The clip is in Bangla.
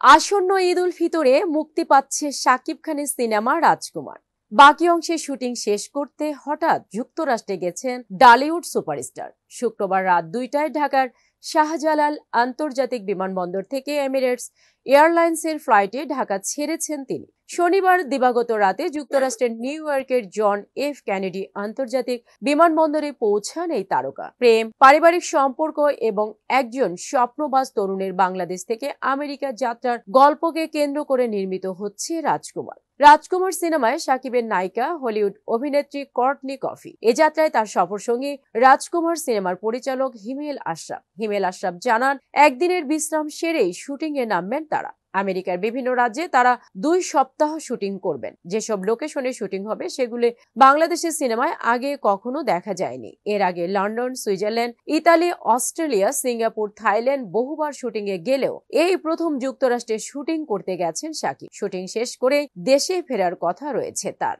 আসন্ন ঈদ উল ফিতরে মুক্তি পাচ্ছে শাকিব খানের সিনেমা রাজকুমার। বাকি অংশের শুটিং শেষ করতে হঠাৎ যুক্তরাষ্ট্রে গেছেন ডালিউড সুপারস্টার। শুক্রবার রাত 2টায় ঢাকার শাহজালাল আন্তর্জাতিক বিমানবন্দর থেকে এমিরেটস এয়ারলাইন্সের ফ্লাইটে ঢাকা ছেড়েছেন তিনি। শনিবার দিবাগত রাতে যুক্তরাষ্ট্রের নিউ ইয়র্কের জন এফ কেনেডি আন্তর্জাতিক বিমানবন্দরে পৌঁছান এই তারকা। প্রেম, পারিবারিক সম্পর্ক এবং একজন স্বপ্নবাজ তরুণের বাংলাদেশ থেকে আমেরিকা যাত্রার গল্পকে কেন্দ্র করে নির্মিত হচ্ছে রাজকুমার। রাজকুমার সিনেমায় শাকিবের নায়িকা হলিউড অভিনেত্রী কর্টনি কফি। এ যাত্রায় তার সফরসঙ্গী রাজকুমার সিনেমার পরিচালক হিমেল আশরাফ জানান, একদিনের বিশ্রাম সেরেই শুটিং এ নামবেন তারা। আমেরিকার বিভিন্ন রাজ্যে তারা 2 সপ্তাহ শুটিং করবেন। যেসব লোকেশনে শুটিং হবে সেগুলো বাংলাদেশের সিনেমায় আগে কখনো দেখা যায়নি। এর আগে London, Switzerland, Italy, Australia, Singapore, Thailand বহুবার শুটিং এ গেলেও এই প্রথম যুক্তরাষ্ট্রে শুটিং করতে গেছেন শাকিব। শুটিং শেষ করে দেশে ফেরার কথা রয়েছে তার।